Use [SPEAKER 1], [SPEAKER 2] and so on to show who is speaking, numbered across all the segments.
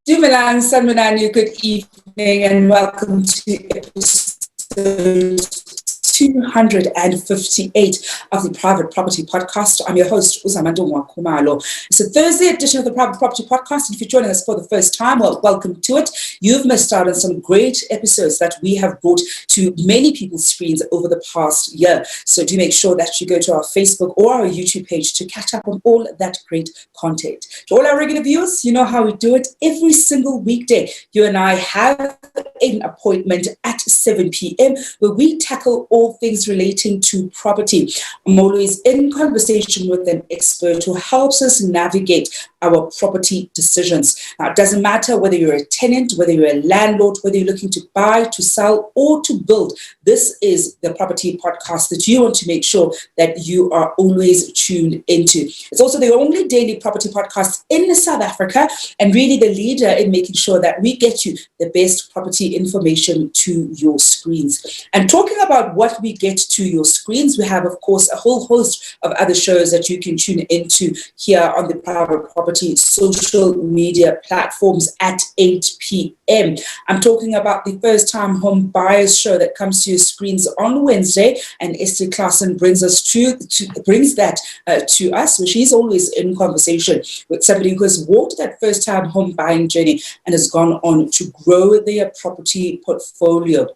[SPEAKER 1] Dumelang Sanmananu, good evening and welcome to episode 258 of the Private Property Podcast. I'm your host, Uzamando Mwakumalo. It's a Thursday edition of the Private Property Podcast. And if you're joining us for the first time, well, welcome to it. You've missed out on some great episodes that we have brought to many people's screens over the past year. So do make sure that you go to our Facebook or our YouTube page to catch up on all that great content. To all our regular viewers, you know how we do it. Every single weekday, you and I have an appointment at 7 p.m. where we tackle all things relating to property. I'm always in conversation with an expert who helps us navigate our property decisions. Now, it doesn't matter whether you're a tenant, whether you're a landlord, whether you're looking to buy, to sell, or to build. This is the property podcast that you want to make sure that you are always tuned into. It's also the only daily property podcast in South Africa and really the leader in making sure that we get you the best property information to your screens. And talking about what we get to your screens, we have, of course, a whole host of other shows that you can tune into here on the Private Property social media platforms at 8 p.m. I'm talking about the First Time Home Buyers show that comes to your screens on Wednesday, and Esther Klassen brings that to us, which she's always in conversation with somebody who has walked that first-time home buying journey and has gone on to grow their property portfolio.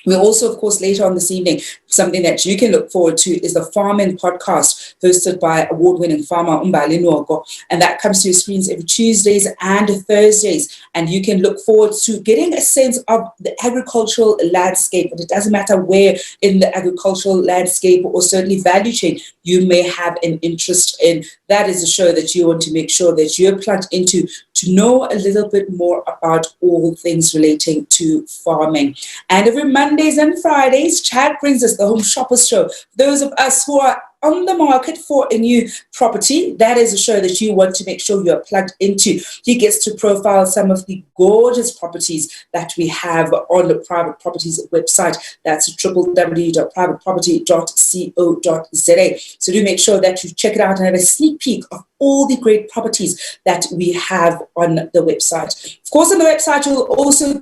[SPEAKER 1] We also, of course, later on this evening, something that you can look forward to is the Farming Podcast hosted by award-winning farmer Umbali Nuogo. And that comes to your screens every Tuesdays and Thursdays. And you can look forward to getting a sense of the agricultural landscape. And it doesn't matter where in the agricultural landscape or certainly value chain you may have an interest in. That is a show that you want to make sure that you're plugged into to know a little bit more about all things relating to farming. And every Mondays and Fridays, Chad brings us the Home Shoppers Show. Those of us who are on the market for a new property, that is a show that you want to make sure you're plugged into. He gets to profile some of the gorgeous properties that we have on the Private Properties website. That's www.privateproperty.co.za. So do make sure that you check it out and have a sneak peek of all the great properties that we have on the website. Of course, on the website, you'll also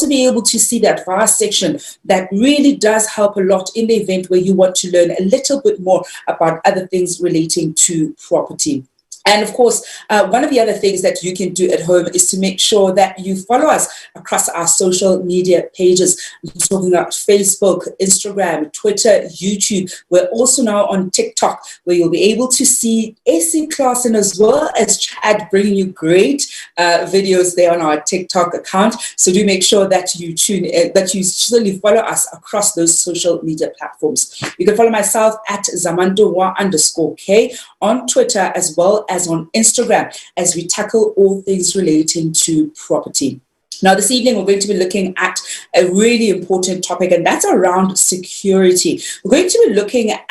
[SPEAKER 1] be able to see that vast section that really does help a lot in the event where you want to learn a little bit more about other things relating to property. And of course, one of the other things that you can do at home is to make sure that you follow us across our social media pages. I'm talking about Facebook, Instagram, Twitter, YouTube. We're also now on TikTok, where you'll be able to see AC Klassen as well as Chad bringing you great videos there on our TikTok account. So do make sure that you certainly follow us across those social media platforms. You can follow myself at Zamandowa_K on Twitter as well as on Instagram as we tackle all things relating to property. Now, this evening, we're going to be looking at a really important topic, and that's around security. We're going to be looking at,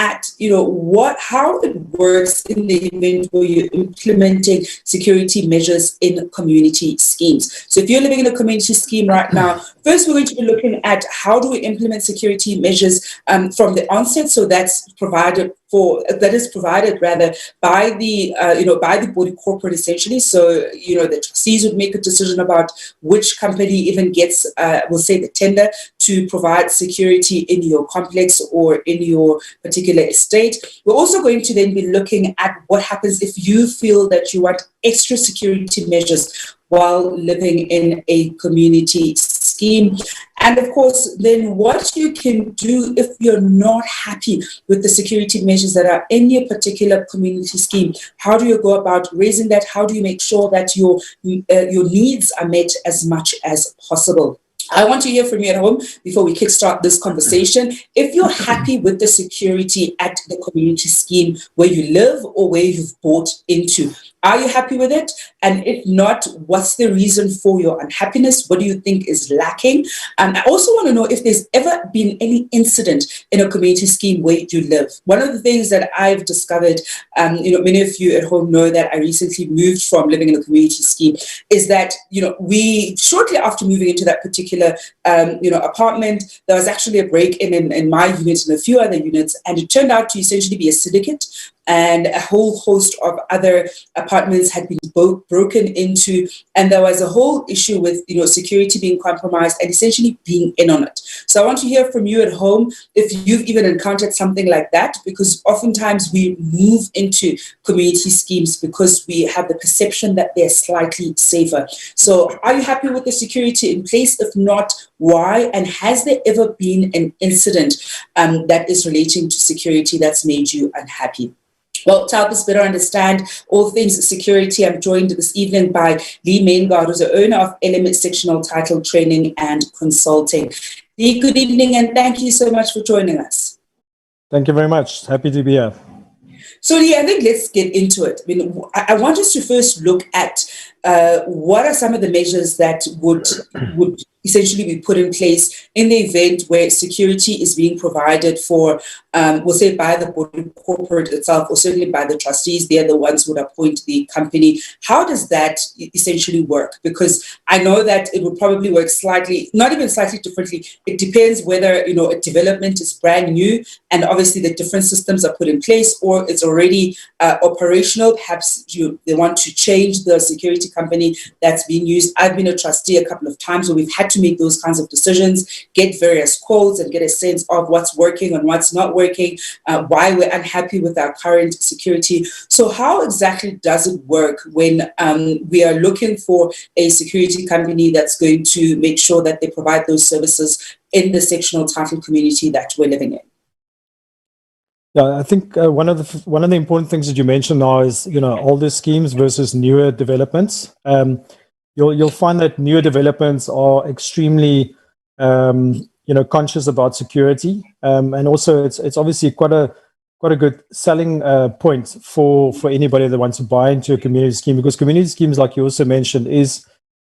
[SPEAKER 1] how it works in the event where you're implementing security measures in community schemes. So if you're living in a community scheme right now, first, we're going to be looking at how do we implement security measures from the onset. So that's provided by the body corporate essentially. So, the trustees would make a decision about which company even gets, the tender to provide security in your complex or in your particular estate. We're also going to then be looking at what happens if you feel that you want extra security measures while living in a community scheme. And of course, then what you can do if you're not happy with the security measures that are in your particular community scheme. How do you go about raising that? How do you make sure that your needs are met as much as possible? I want to hear from you at home before we kickstart this conversation. If you're happy with the security at the community scheme where you live or where you've bought into, are you happy with it? And if not, what's the reason for your unhappiness? What do you think is lacking? And I also want to know if there's ever been any incident in a community scheme where you live. One of the things that I've discovered, many of you at home know that I recently moved from living in a community scheme, is that, we shortly after moving into that particular, apartment, there was actually a break in my unit and a few other units, and it turned out to essentially be a syndicate and a whole host of other apartments had been broken into, and there was a whole issue with security being compromised and essentially being in on it. So I want to hear from you at home if you've even encountered something like that, because oftentimes we move into community schemes because we have the perception that they're slightly safer. So are you happy with the security in place? If not, why? And has there ever been an incident that is relating to security that's made you unhappy? Well, to help us better understand all things security, I'm joined this evening by Leigh Maingard, who's the owner of Element Sectional Title Training and Consulting. Leigh, good evening, and thank you so much for joining us.
[SPEAKER 2] Thank you very much. Happy to be here.
[SPEAKER 1] So, Leigh, I think let's get into it. I want us to first look at what are some of the measures that would essentially be put in place in the event where security is being provided for, we'll say by the corporate itself, or certainly by the trustees. They're the ones who would appoint the company. How does that essentially work? Because I know that it would probably work slightly, not even slightly differently. It depends whether, a development is brand new and obviously the different systems are put in place, or it's already operational. Perhaps they want to change the security company that's being used. I've been a trustee a couple of times where we've had to make those kinds of decisions, get various quotes and get a sense of what's working and what's not working, why we're unhappy with our current security. So how exactly does it work when we are looking for a security company that's going to make sure that they provide those services in the sectional title community that we're living in?
[SPEAKER 2] Yeah, I think one of the important things that you mentioned now is older schemes versus newer developments. You'll find that newer developments are extremely conscious about security, and also it's obviously quite a good selling point for anybody that wants to buy into a community scheme, because community schemes, like you also mentioned, is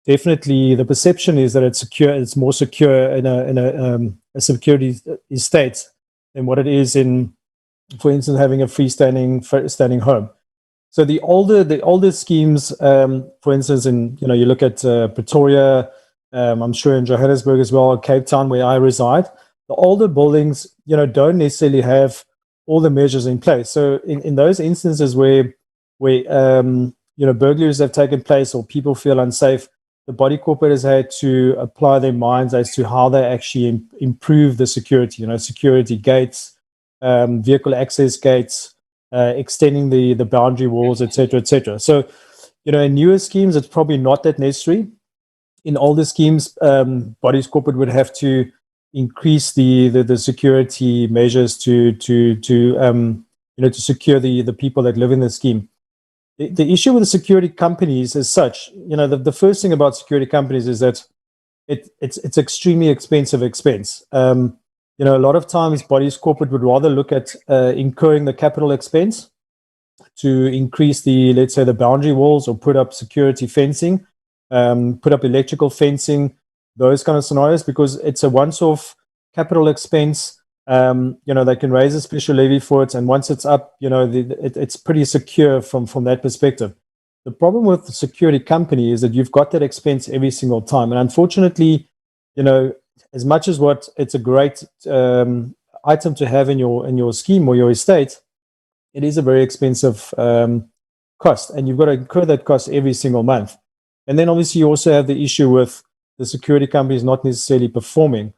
[SPEAKER 2] definitely, the perception is that it's secure. It's more secure in a security state than what it is in, for instance, having a freestanding home. So the older schemes, for instance, you look at Pretoria, I'm sure in Johannesburg as well, Cape Town, where I reside, the older buildings, don't necessarily have all the measures in place. So in those instances where burglaries have taken place or people feel unsafe, the body corporate has had to apply their minds as to how they actually improve the security. Security gates, vehicle access gates, extending the boundary walls, etc., etc. So, in newer schemes, it's probably not that necessary. In older schemes, bodies corporate would have to increase the security measures to secure the people that live in the scheme. The issue with the security companies is such, the first thing about security companies is that it's extremely expensive expense. A lot of times bodies corporate would rather look at incurring the capital expense to increase let's say the boundary walls, or put up security fencing, put up electrical fencing, those kind of scenarios, because it's a once-off capital expense. They can raise a special levy for it, and once it's up, it's pretty secure from that perspective. The problem with the security company is that you've got that expense every single time, and unfortunately, as much as it's a great item to have in your scheme or your estate, it is a very expensive cost, and you've got to incur that cost every single month. And then obviously you also have the issue with the security companies not necessarily performing,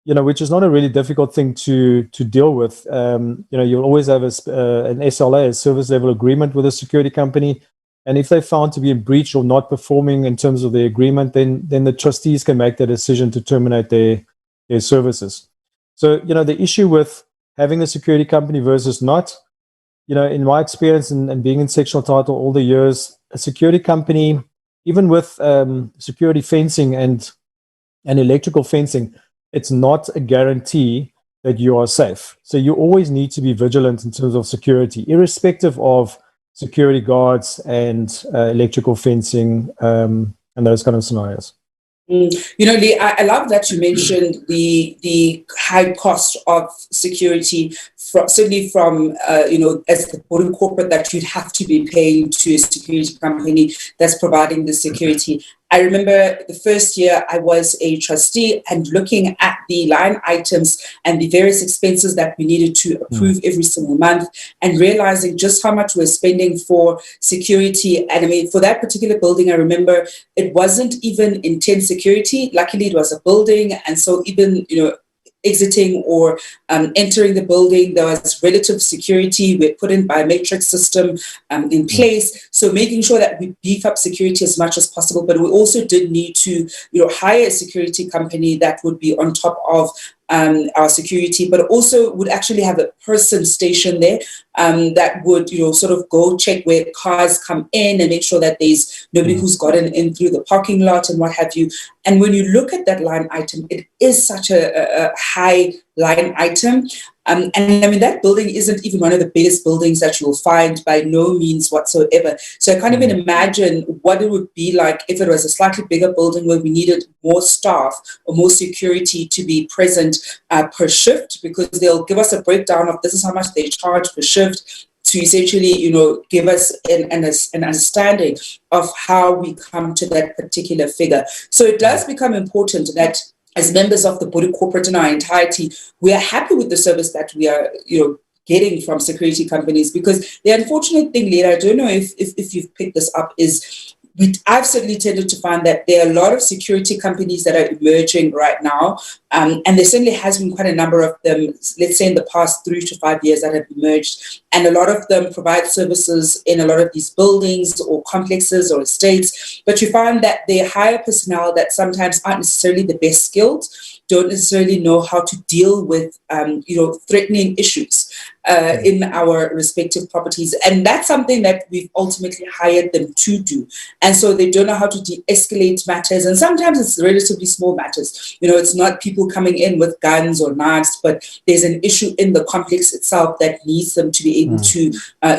[SPEAKER 2] which is not a really difficult thing to deal with. You'll always have an SLA, a service level agreement, with a security company. And if they're found to be in breach or not performing in terms of the agreement, then the trustees can make the decision to terminate their services. So, the issue with having a security company versus not, in my experience and being in sectional title all the years, a security company, even with security fencing and electrical fencing, it's not a guarantee that you are safe. So you always need to be vigilant in terms of security, irrespective of security guards and electrical fencing and those kind of scenarios.
[SPEAKER 1] Leigh, I love that you mentioned the high cost of security, certainly from, as the body corporate that you'd have to be paying to a security company that's providing the security. I remember the first year I was a trustee and looking at the line items and the various expenses that we needed to approve every single month, and realizing just how much we're spending for security. And I mean, for that particular building, I remember it wasn't even intense security. Luckily, it was a building. And so even, exiting or entering the building, there was relative security. We put in biometric system in place. So making sure that we beef up security as much as possible. But we also did need to, hire a security company that would be on top of our security, but also would actually have a person stationed there that would, sort of go check where cars come in and make sure that there's nobody who's gotten in through the parking lot and what have you. And when you look at that line item, it is such a high line item. And I mean, that building isn't even one of the biggest buildings that you'll find, by no means whatsoever. So I can't even imagine what it would be like if it was a slightly bigger building where we needed more staff or more security to be present per shift, because they'll give us a breakdown of this is how much they charge per shift, to essentially, give us an understanding of how we come to that particular figure. So it does become important that as members of the Body Corporate in our entirety, we are happy with the service that we are, getting from security companies. Because the unfortunate thing, Leigh, I don't know if you've picked this up, is I've certainly tended to find that there are a lot of security companies that are emerging right now. And there certainly has been quite a number of them, let's say in the past 3 to 5 years, that have emerged. And a lot of them provide services in a lot of these buildings or complexes or estates. But you find that they hire personnel that sometimes aren't necessarily the best skilled, don't necessarily know how to deal with, threatening issues in our respective properties. And that's something that we've ultimately hired them to do. And so they don't know how to de-escalate matters. And sometimes it's relatively small matters. It's not people coming in with guns or knives, but there's an issue in the complex itself that needs them to be able to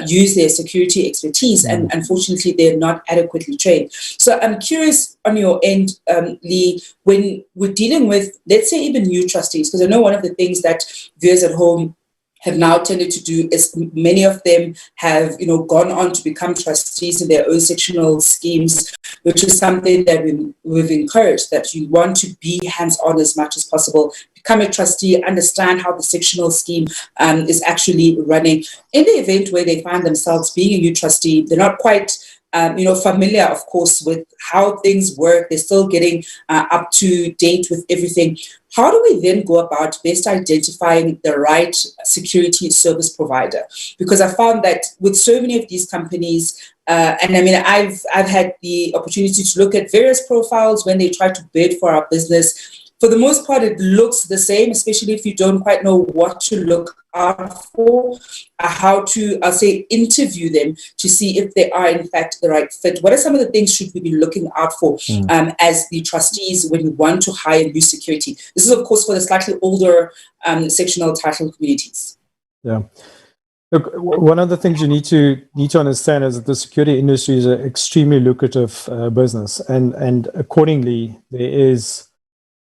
[SPEAKER 1] use their security expertise. And unfortunately, they're not adequately trained. So I'm curious on your end, Leigh, when we're dealing with, let's say, even new trustees, because I know one of the things that viewers at home have now tended to do is many of them have, gone on to become trustees in their own sectional schemes, which is something that we've encouraged, that you want to be hands-on as much as possible, become a trustee, understand how the sectional scheme is actually running. In the event where they find themselves being a new trustee, they're not quite familiar, of course, with how things work. They're still getting up to date with everything. How do we then go about best identifying the right security service provider? Because I found that with so many of these companies, and I mean, I've had the opportunity to look at various profiles when they try to bid for our business. For the most part, it looks the same, especially if you don't quite know what to look out for, how to, I'll say, interview them to see if they are in fact the right fit. What are some of the things should we be looking out for as the trustees when we want to hire new security? This is, of course, for the slightly older sectional title communities.
[SPEAKER 2] Yeah. Look, one of the things you need to understand is that the security industry is an extremely lucrative business, and accordingly, there is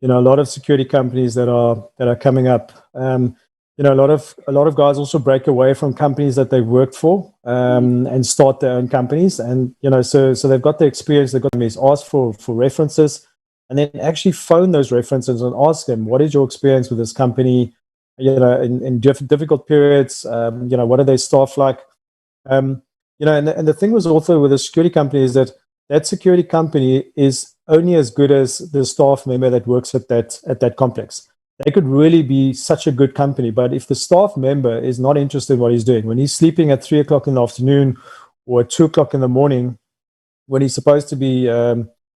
[SPEAKER 2] a lot of security companies that are coming up. A lot of guys also break away from companies that they've worked for and start their own companies, and so they've got the experience, they've got to ask for references, and then actually phone those references and ask them, what is your experience with this company? In difficult periods, what are their staff like? And the thing was also with a security company is that security company is only as good as the staff member that works at that complex. They could really be such a good company, but if the staff member is not interested in what he's doing, when he's sleeping at 3 o'clock in the afternoon or at 2 o'clock in the morning, when he's supposed to be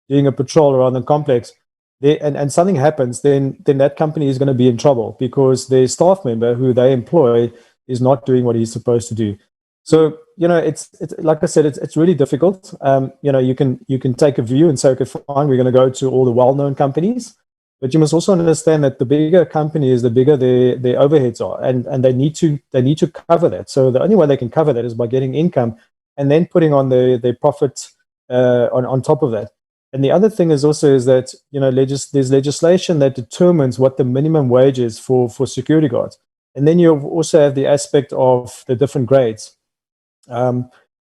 [SPEAKER 2] doing a patrol around the complex, and something happens, then that company is going to be in trouble because their staff member who they employ is not doing what he's supposed to do. So, it's like I said, it's really difficult. You can take a view and say, okay, fine, we're going to go to all the well-known companies, but you must also understand that the bigger company is, the bigger their overheads are, and they need to cover that. So the only way they can cover that is by getting income and then putting on their profit on top of that. And the other thing is that there's legislation that determines what the minimum wage is for security guards, and then you also have the aspect of the different grades.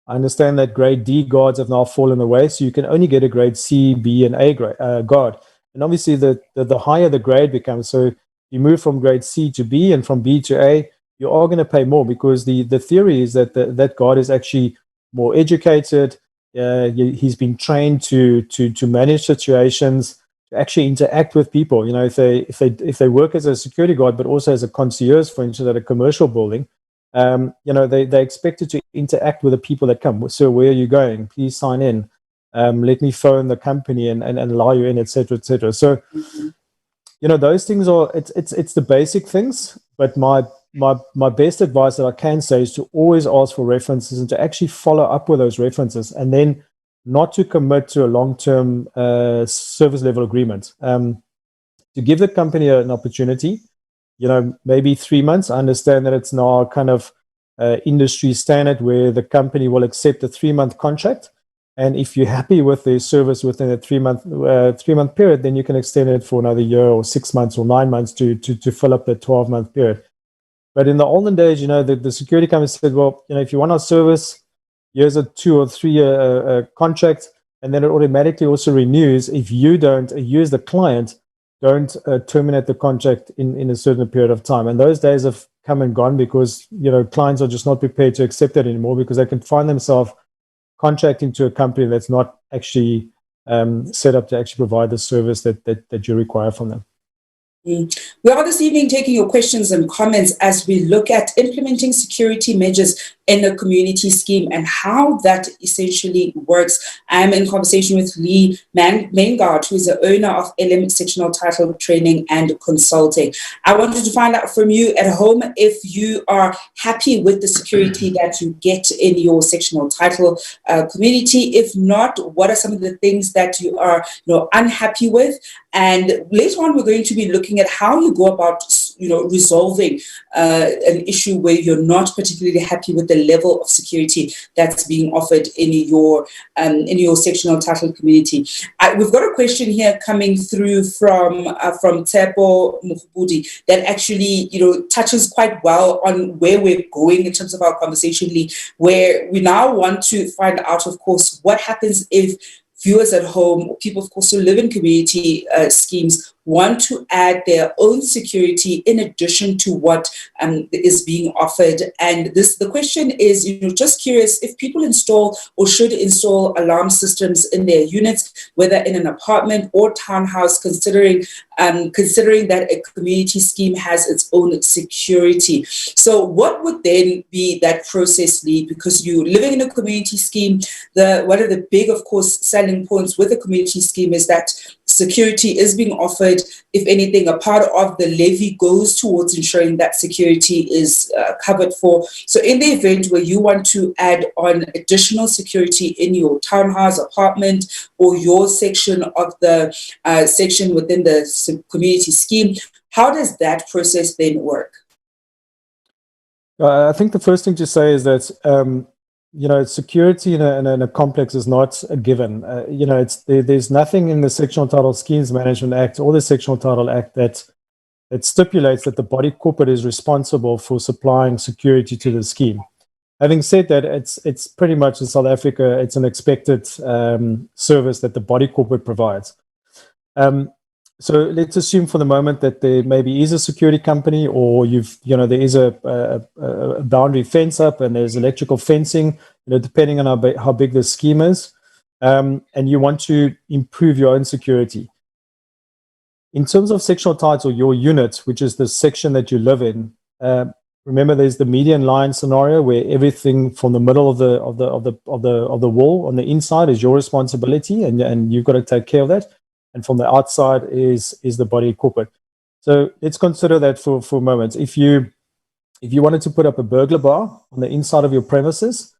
[SPEAKER 2] I understand that grade D guards have now fallen away, so you can only get a grade C, B, and A grade guard. And obviously, the higher the grade becomes, so you move from grade C to B and from B to A, you are going to pay more, because the theory is that that guard is actually more educated. He's been trained to manage situations, to actually interact with people. You know, if they work as a security guard, but also as a concierge, for instance, at a commercial building, you know, they're expected to interact with the people that come. So where are you going? Please sign in. Let me phone the company and allow you in, etc., etc. So, you know, those things are, it's the basic things. But my best advice that I can say is to always ask for references and to actually follow up with those references, and then not to commit to a long-term service level agreement. To give the company an opportunity, you know, maybe 3 months. I understand that it's now kind of industry standard where the company will accept a 3-month contract. And if you're happy with the service within a 3-month period, then you can extend it for another year or 6 months or 9 months to fill up the 12-month period. But in the olden days, you know, the security company said, well, you know, if you want our service, here's a 2 or 3 year contract, and then it automatically also renews if you don't, you as the client, don't terminate the contract in a certain period of time. And those days have come and gone, because, you know, clients are just not prepared to accept that anymore, because they can find themselves contracting to a company that's not actually set up to actually provide the service that you require from them.
[SPEAKER 1] We are this evening taking your questions and comments as we look at implementing security measures in a community scheme and how that essentially works. I'm in conversation with Leigh Maingard, who is the owner of LM Sectional Title Training and Consulting. I wanted to find out from you at home if you are happy with the security that you get in your sectional title community. If not, what are some of the things that you are, you know, unhappy with? And later on, we're going to be looking at how you go about, you know, resolving an issue where you're not particularly happy with the level of security that's being offered in your sectional title community. We've got a question here coming through from Tsepo Mukubudi that actually, you know, touches quite well on where we're going in terms of our conversation, Leigh, where we now want to find out, of course, what happens if viewers at home, or people, of course, who live in community schemes, want to add their own security in addition to what is being offered. And the question is, you know, just curious if people install or should install alarm systems in their units, whether in an apartment or townhouse, considering that a community scheme has its own security. So what would then be that process, Leigh? Because you're living in a community scheme, one of the big, of course, selling points with a community scheme is that security is being offered. If anything, a part of the levy goes towards ensuring that security is covered for. So in the event where you want to add on additional security in your townhouse, apartment, or your section of the section within the community scheme, how does that process then work?
[SPEAKER 2] I think the first thing to say is that you know, security in a complex is not a given. You know, there's nothing in the Sectional Title Schemes Management Act or the Sectional Title Act that stipulates that the body corporate is responsible for supplying security to the scheme. Having said that, it's pretty much in South Africa, it's an expected service that the body corporate provides. So let's assume for the moment that there maybe is a security company, or there is a boundary fence up and there's electrical fencing, you know, depending on how big the scheme is, and you want to improve your own security. In terms of sectional title, your unit, which is the section that you live in, remember there's the median line scenario where everything from the middle of the wall on the inside is your responsibility, and you've got to take care of that. And from the outside is the body corporate. So let's consider that for a moment. If you wanted to put up a burglar bar on the inside of your premises,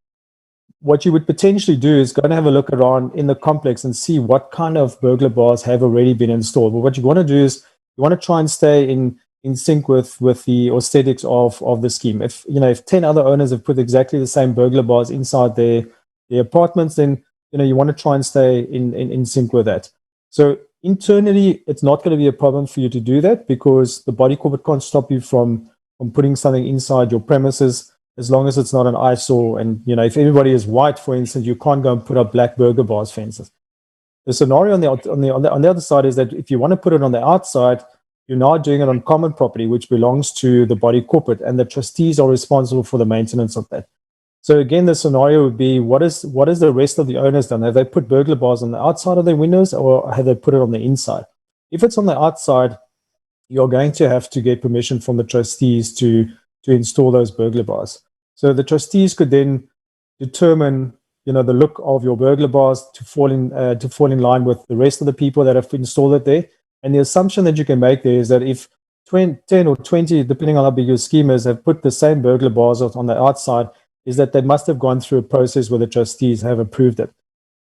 [SPEAKER 2] what you would potentially do is go and have a look around in the complex and see what kind of burglar bars have already been installed. But what you want to do is you want to try and stay in sync with the aesthetics of the scheme. If 10 other owners have put exactly the same burglar bars inside their apartments, then you want to try and stay in sync with that. So internally, it's not going to be a problem for you to do that, because the body corporate can't stop you from putting something inside your premises. as long as it's not an eyesore. And, you know, if everybody is white, for instance, you can't go and put up black burger bars fences. The scenario on the other side is that if you want to put it on the outside, you're now doing it on common property, which belongs to the body corporate, and the trustees are responsible for the maintenance of that. So again, the scenario would be, what is the rest of the owners done? Have they put burglar bars on the outside of their windows, or have they put it on the inside? If it's on the outside, you're going to have to get permission from the trustees to install those burglar bars. So the trustees could then determine, you know, the look of your burglar bars to fall in line with the rest of the people that have installed it there. And the assumption that you can make there is that if 10 or 20, depending on how big your scheme is, have put the same burglar bars on the outside, is that they must have gone through a process where the trustees have approved it.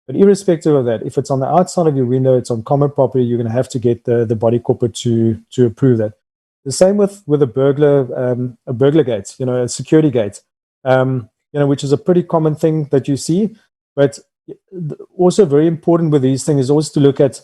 [SPEAKER 2] But irrespective of that, if it's on the outside of your window, it's on common property, you're going to have to get the body corporate to approve that. The same with a burglar gate, you know, a security gate, you know, which is a pretty common thing that you see. But also very important with these things is also to look at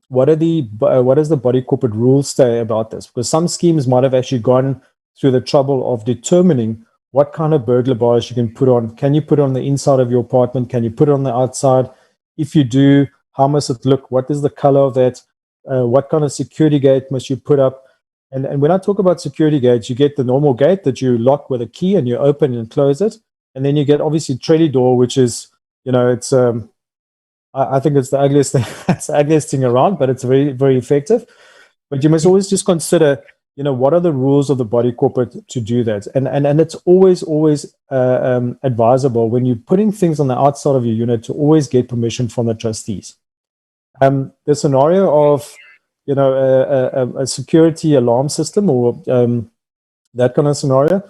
[SPEAKER 2] what does the body corporate rules say about this? Because some schemes might have actually gone through the trouble of determining what kind of burglar bars you can put on. Can you put it on the inside of your apartment? Can you put it on the outside? If you do, how must it look? What is the color of that? What kind of security gate must you put up? And when I talk about security gates, you get the normal gate that you lock with a key and you open and close it. And then you get obviously trellis door, which is, you know, it's I think it's the ugliest thing. It's the ugliest thing around, but it's very, very effective. But you must always just consider, you know, what are the rules of the body corporate to do that? And it's always advisable when you're putting things on the outside of your unit to always get permission from the trustees. The scenario of, you know, a security alarm system or that kind of scenario,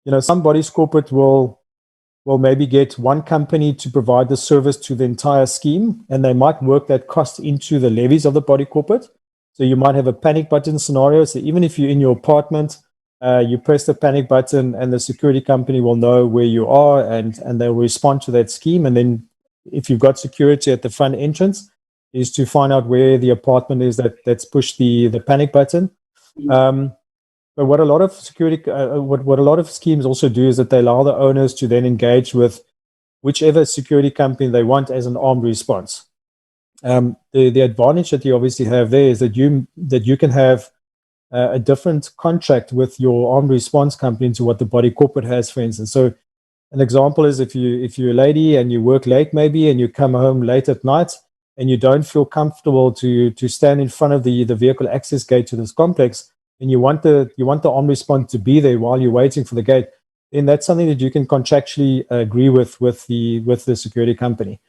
[SPEAKER 2] you know, some bodies corporate will maybe get one company to provide the service to the entire scheme, and they might work that cost into the levies of the body corporate. So you might have a panic button scenario. So even if you're in your apartment, you press the panic button and the security company will know where you are and they'll respond to that scheme. And then if you've got security at the front entrance, is to find out where the apartment is that's pushed the panic button. But what a lot of what a lot of schemes also do is that they allow the owners to then engage with whichever security company they want as an armed response. The advantage that you obviously have there is that you can have a different contract with your armed response company to what the body corporate has, for instance. So an example is if you're a lady and you work late maybe and you come home late at night and you don't feel comfortable to stand in front of the vehicle access gate to this complex, and you want the armed response to be there while you're waiting for the gate, then that's something that you can contractually agree with the security company.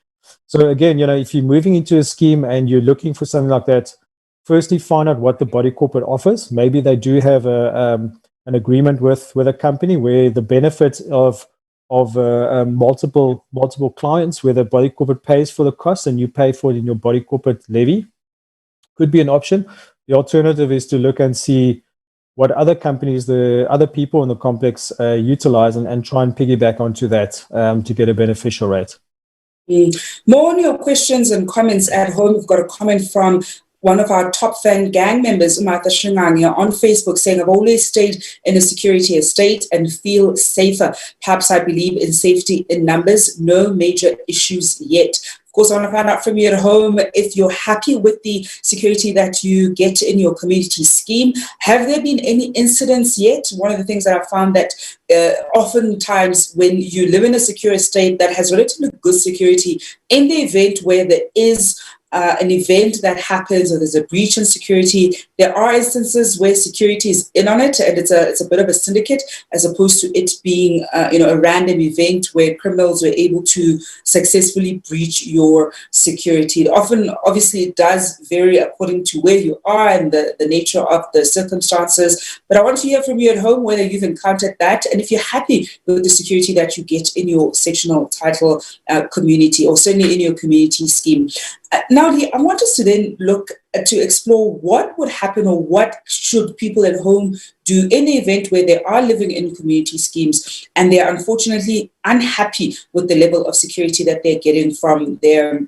[SPEAKER 2] So again, you know, if you're moving into a scheme and you're looking for something like that, firstly find out what the body corporate offers. Maybe they do have an agreement with a company where the benefits of multiple clients, where the body corporate pays for the cost and you pay for it in your body corporate levy, could be an option. The alternative is to look and see what other companies, the other people in the complex utilize and try and piggyback onto that to get a beneficial rate.
[SPEAKER 1] More on your questions and comments at home. We've got a comment from one of our top fan gang members, Umatha Shinganya, on Facebook saying, I've always stayed in a security estate and feel safer. Perhaps I believe in safety in numbers. No major issues yet. Of course, I want to find out from you at home if you're happy with the security that you get in your community scheme. Have there been any incidents yet? One of the things that I found that oftentimes when you live in a secure estate that has relatively good security, in the event where there is an event that happens or there's a breach in security, there are instances where security is in on it and it's a bit of a syndicate as opposed to it being a random event where criminals were able to successfully breach your security. Often, obviously, it does vary according to where you are and the nature of the circumstances. But I want to hear from you at home whether you've encountered that and if you're happy with the security that you get in your sectional title community or certainly in your community scheme. Now, Leigh, I want us to then look to explore what would happen or what should people at home do in the event where they are living in community schemes and they are unfortunately unhappy with the level of security that they're getting from their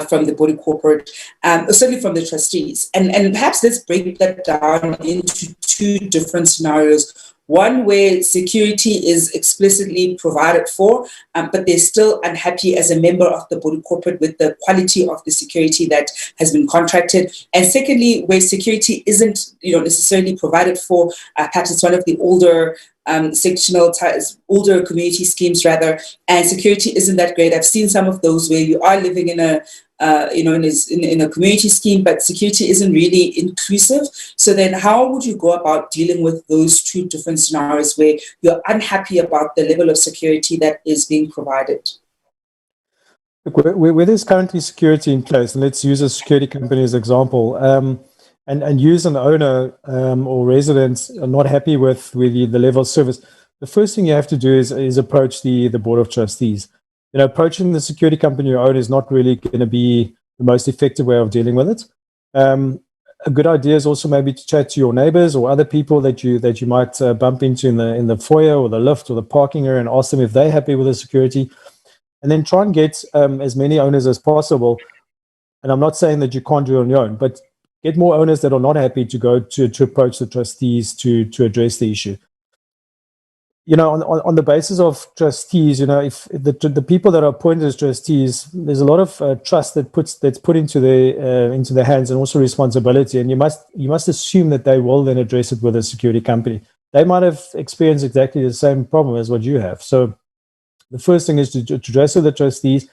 [SPEAKER 1] from the body corporate, certainly from the trustees. And perhaps let's break that down into two different scenarios. One where security is explicitly provided for, but they're still unhappy as a member of the body corporate with the quality of the security that has been contracted. And secondly, where security isn't necessarily provided for, perhaps it's one of the older sectional older community schemes rather, and security isn't that great. I've seen some of those where you are living in a in a community scheme, but security isn't really inclusive. So then how would you go about dealing with those two different scenarios where you're unhappy about the level of security that is being provided?
[SPEAKER 2] Look, where there's currently security in place, and let's use a security company as an example, and use an owner or residents are not happy with the level of service, the first thing you have to do is approach the board of trustees. Approaching the security company you own is not really going to be the most effective way of dealing with it. A good idea is also maybe to chat to your neighbors or other people that you might bump into in the foyer or the lift or the parking area and ask them if they're happy with the security. And then try and get as many owners as possible. And I'm not saying that you can't do it on your own, but get more owners that are not happy to go to approach the trustees to address the issue. On the basis of trustees, if the people that are appointed as trustees, there's a lot of trust that's put into their hands, and also responsibility. And you must assume that they will then address it with a security company. They might have experienced exactly the same problem as what you have. So the first thing is to address with the trustees.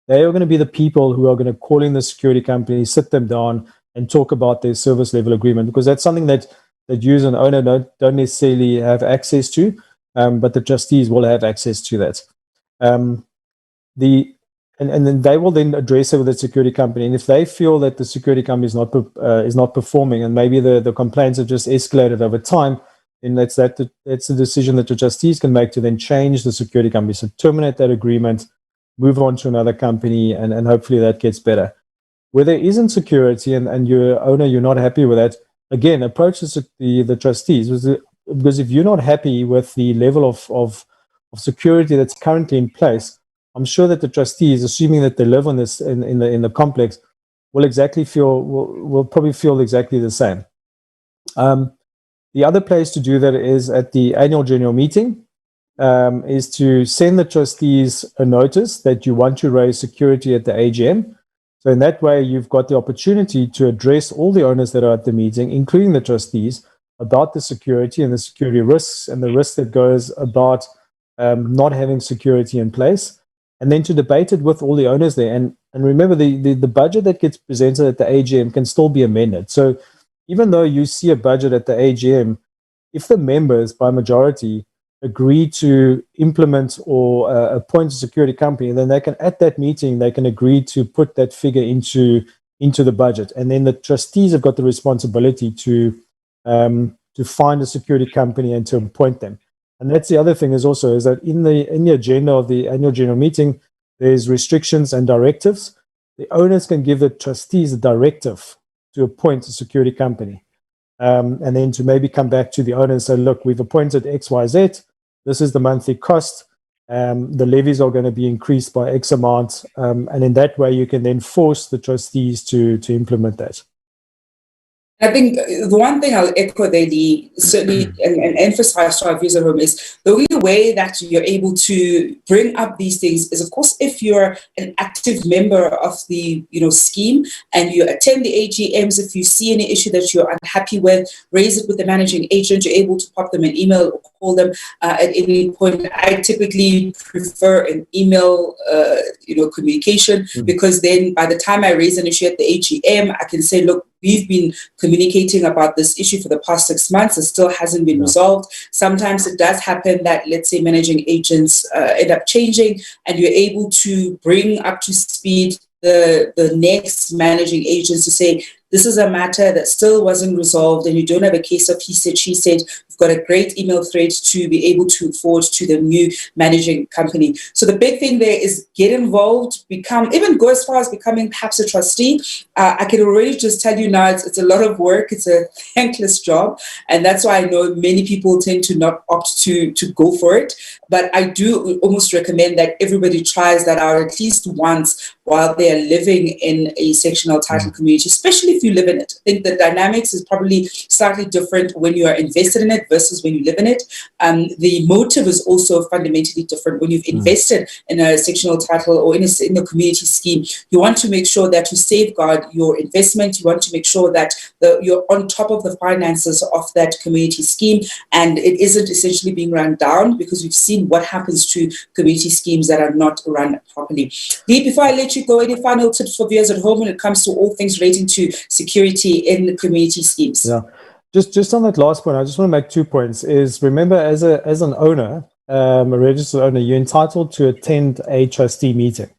[SPEAKER 2] They are going to be the people who are going to call in the security company, sit them down, and talk about their service level agreement, because that's something that you as an owner don't necessarily have access to. But the trustees will have access to that. And then they will then address it with the security company. And if they feel that the security company is not performing, and maybe the complaints have just escalated over time, then that's a decision that the trustees can make to then change the security company. So terminate that agreement, move on to another company, and hopefully that gets better. Where there isn't security and your owner, you're not happy with that, again, approach the trustees. Because if you're not happy with the level of security that's currently in place, I'm sure that the trustees, assuming that they live on this in the complex, will probably feel exactly the same. The other place to do that is at the annual general meeting, is to send the trustees a notice that you want to raise security at the AGM. So in that way, you've got the opportunity to address all the owners that are at the meeting, including the trustees, about the security and the security risks and the risk that goes about not having security in place, and then to debate it with all the owners there. And remember, the budget that gets presented at the AGM can still be amended. So even though you see a budget at the AGM, if the members by majority agree to implement or appoint a security company, then they can, at that meeting, they can agree to put that figure into the budget. And then the trustees have got the responsibility to find a security company and to appoint them. And that's the other thing is that in the agenda of the annual general meeting, there's restrictions and directives. The owners can give the trustees a directive to appoint a security company, and then to maybe come back to the owner and say, look, we've appointed XYZ. This is the monthly cost. The levies are going to be increased by X amount, and in that way you can then force the trustees to implement that.
[SPEAKER 1] I think the one thing I'll echo there, Leigh, certainly and emphasize to our viewers at home is the only way that you're able to bring up these things is, of course, if you're an active member of the scheme and you attend the AGMs. If you see any issue that you're unhappy with, raise it with the managing agent. You're able to pop them an email or call them at any point. I typically prefer an email, communication, because then by the time I raise an issue at the AGM, I can say, look, we've been communicating about this issue for the past 6 months. It still hasn't been resolved. Sometimes it does happen that, let's say, managing agents end up changing, and you're able to bring up to speed the next managing agents to say, this is a matter that still wasn't resolved, and you don't have a case of he said, she said. We've got a great email thread to be able to forward to the new managing company. So the big thing there is get involved, even go as far as becoming perhaps a trustee. I can already just tell you now, it's a lot of work. It's a thankless job. And that's why I know many people tend to not opt to go for it. But I do almost recommend that everybody tries that out at least once while they're living in a sectional title community, especially if if you live in it. I think the dynamics is probably slightly different when you are invested in it versus when you live in it. The motive is also fundamentally different. When you've invested in a sectional title or in a community scheme, you want to make sure that you safeguard your investment. You want to make sure that you're on top of the finances of that community scheme, and it isn't essentially being run down, because we've seen what happens to community schemes that are not run properly. Leigh, before I let you go, any final tips for viewers at home when it comes to all things relating to security in community schemes?
[SPEAKER 2] Yeah, just on that last point, I just want to make 2 points. Is remember, as an owner, a registered owner, you're entitled to attend a trustee meeting.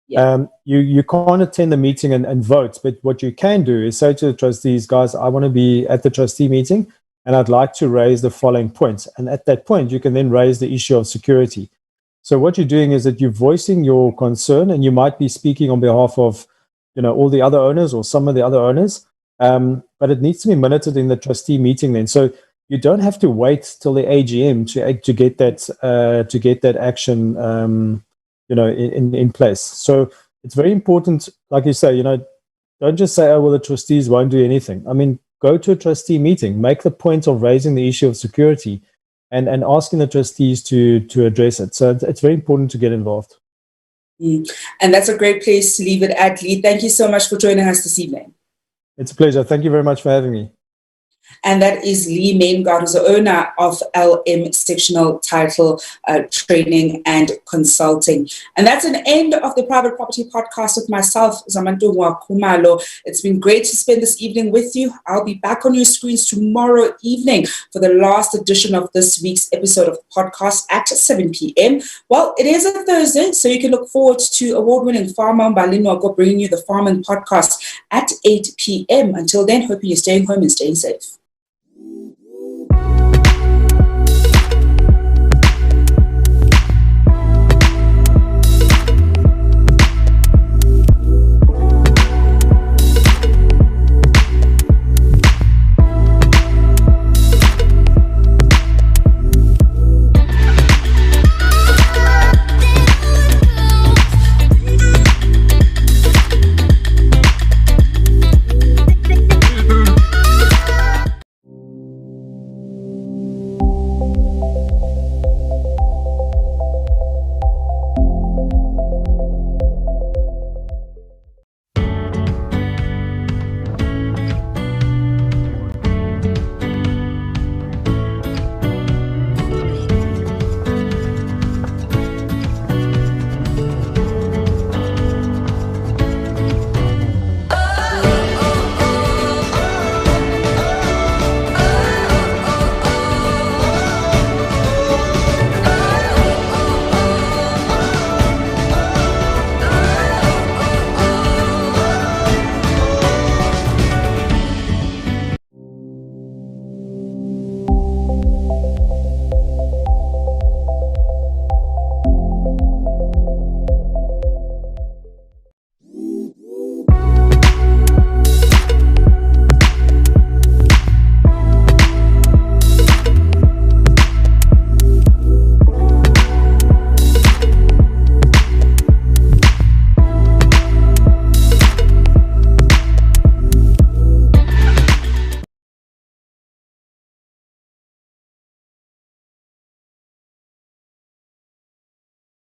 [SPEAKER 2] Yeah. You can't attend the meeting and vote, but what you can do is say to the trustees, guys, I want to be at the trustee meeting and I'd like to raise the following points. And at that point, you can then raise the issue of security. So what you're doing is that you're voicing your concern, and you might be speaking on behalf of, all the other owners or some of the other owners, but it needs to be minuted in the trustee meeting then. So you don't have to wait till the AGM to get that action, in place. So it's very important, like you say, don't just say, oh, well, the trustees won't do anything. I mean, go to a trustee meeting, make the point of raising the issue of security and asking the trustees to address it. So it's very important to get involved.
[SPEAKER 1] And that's a great place to leave it at. Leigh, thank you so much for joining us this evening.
[SPEAKER 2] It's a pleasure. Thank you very much for having me.
[SPEAKER 1] And that is Leigh Maingard, who's the owner of LM Sectional Title Training and Consulting. And that's an end of the Private Property Podcast with myself, Zamantungwa Kumalo. It's been great to spend this evening with you. I'll be back on your screens tomorrow evening for the last edition of this week's episode of the podcast at 7 p.m. Well, it is a Thursday, so you can look forward to award-winning Farmer Mbalini bringing you the Farming Podcast at 8 p.m. Until then, hoping you're staying home and staying safe.